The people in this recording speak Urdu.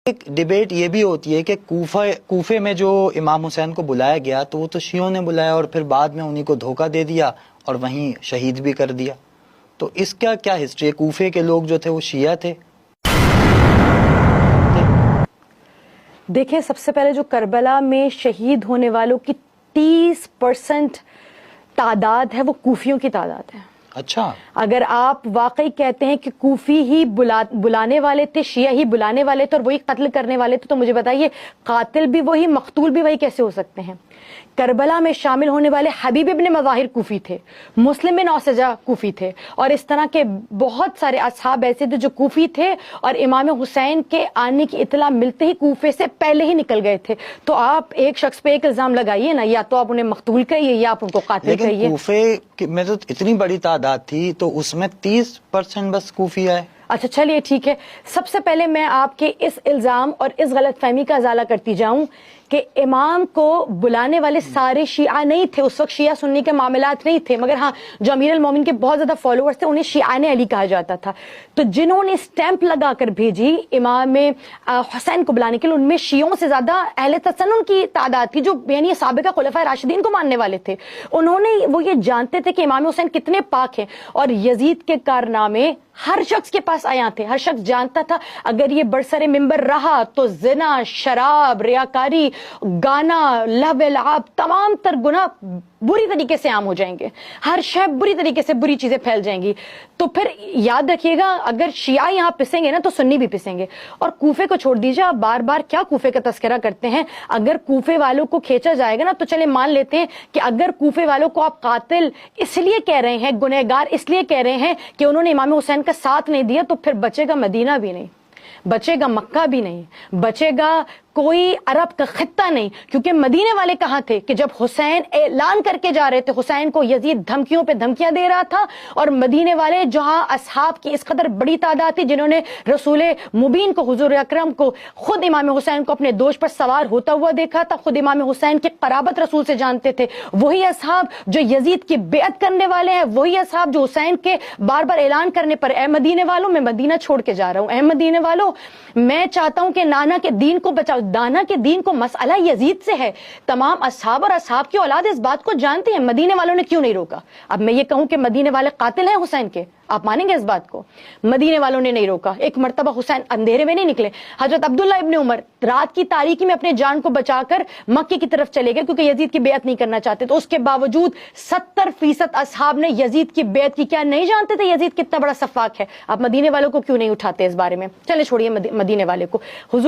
ایک ڈیبیٹ یہ بھی ہوتی ہے کہ کوفے میں جو امام حسین کو بلایا گیا تو وہ تو شیعوں نے بلایا اور پھر بعد میں انہی کو دھوکہ دے دیا اور وہیں شہید بھی کر دیا. تو اس کا کیا ہسٹری ہے؟ کوفے کے لوگ جو تھے وہ شیعہ تھے؟ دیکھیں، سب سے پہلے جو کربلا میں شہید ہونے والوں کی 30% تعداد ہے وہ کوفیوں کی تعداد ہے. اچھا، اگر آپ واقعی کہتے ہیں کہ کوفی ہی بلانے والے تھے، شیعہ ہی بلانے والے تھے اور وہی قتل کرنے والے تھے، تو مجھے بتائیے قاتل بھی وہی، مقتول بھی وہی کیسے ہو سکتے ہیں؟ کربلا میں شامل ہونے والے حبیب ابن مظاہر کوفی تھے، مسلم بن اوسجہ کوفی تھے، اور اس طرح کے بہت سارے اصحاب ایسے تھے جو کوفی تھے اور امام حسین کے آنے کی اطلاع ملتے ہی کوفے سے پہلے ہی نکل گئے تھے. تو آپ ایک شخص پہ ایک الزام لگائیے نا، یا تو آپ انہیں مقتول کہیے یا آپ ان کو قاتل کہیے. لیکن کوفے میں تو اتنی بڑی تعداد تھی تو اس میں 30% بس کوفی آئے. اچھا چلیے ٹھیک ہے. سب سے پہلے میں آپ کے اس الزام اور اس غلط فہمی کا ازالہ کرتی جاؤں کہ امام کو بلانے والے سارے شیعہ نہیں تھے. اس وقت شیعہ سنی کے معاملات نہیں تھے، مگر ہاں جو امیر المومنین کے بہت زیادہ فالوورز تھے انہیں شیعان علی کہا جاتا تھا. تو جنہوں نے اسٹیمپ لگا کر بھیجی امام حسین کو بلانے کے لیے، ان میں شیعوں سے زیادہ اہل تسنن کی تعداد تھی، جو یعنی سابقہ خلفائے راشدین کو ماننے والے تھے. انہوں نے وہ یہ جانتے تھے کہ امام حسین کتنے پاک ہیں، اور یزید کے کارنامے ہر شخص کے پاس آیا تھے. ہر شخص جانتا تھا اگر یہ برسر ممبر رہا تو زنا، شراب، ریاکاری، گانا، لہو لعب، تمام تر گناہ بری طریقے سے عام ہو جائیں گے، ہر شے بری طریقے سے بری چیزیں پھیل جائیں گی. تو پھر یاد رکھیے گا، اگر شیعہ یہاں پسیں گے نا تو سنی بھی پسیں گے. اور کوفے کو چھوڑ دیجیے، آپ بار بار کیا کوفے کا تذکرہ کرتے ہیں. اگر کوفے والوں کو کھینچا جائے گا نا تو چلے مان لیتے ہیں کہ اگر کوفے والوں کو آپ قاتل اس لیے کہہ رہے ہیں، گنہگار اس لیے کہہ رہے ہیں کہ انہوں نے امام حسین کا ساتھ نہیں دیا، تو پھر بچے گا مدینہ بھی نہیں، بچے گا مکہ بھی نہیں، بچے گا کوئی عرب کا خطہ نہیں. کیونکہ مدینے والے کہاں تھے کہ جب حسین اعلان کر کے جا رہے تھے، حسین کو یزید دھمکیوں پہ دھمکیاں دے رہا تھا، اور مدینے والے جہاں اصحاب کی اس قدر بڑی تعداد تھی جنہوں نے رسول مبین کو، حضور اکرم کو، خود امام حسین کو اپنے دوش پر سوار ہوتا ہوا دیکھا تھا، خود امام حسین کی قرابت رسول سے جانتے تھے. وہی اصحاب جو یزید کی بیعت کرنے والے ہیں، وہی اصحاب جو حسین کے بار بار اعلان کرنے پر اے مدینے والوں میں مدینہ چھوڑ کے جا رہا ہوں، اے مدینے والوں میں چاہتا ہوں کہ نانا کے دین کو بچاؤ. دانا کے دین کو مسئلہ یزید سے ہے. تمام اصحاب اور اصحاب کی اولاد اس بات کو جانتے ہیں. مدینے والوں نے کیوں نہیں روکا؟ اب میں یہ کہوں کہ مدینے والے قاتل ہیں حسین کے، آپ مانیں گے اس بات کو؟ مدینے والوں نے نہیں روکا. ایک مرتبہ حسین اندھیرے میں نہیں نکلے. حضرت عبداللہ ابن عمر رات کی تاریکی میں اپنے جان کو بچا کر مکے کی طرف چلے گئے کیونکہ یزید کی بیعت نہیں کرنا چاہتے. تو اس کے باوجود 70% اصحاب نے یزید کی بیعت کی. کیا نہیں جانتے تھے یزید کتنا بڑا سفاک ہے؟ آپ مدینے والوں کو کیوں نہیں اٹھاتے اس بارے میں؟ چلے چھوڑیے مدینے والے کو. حضور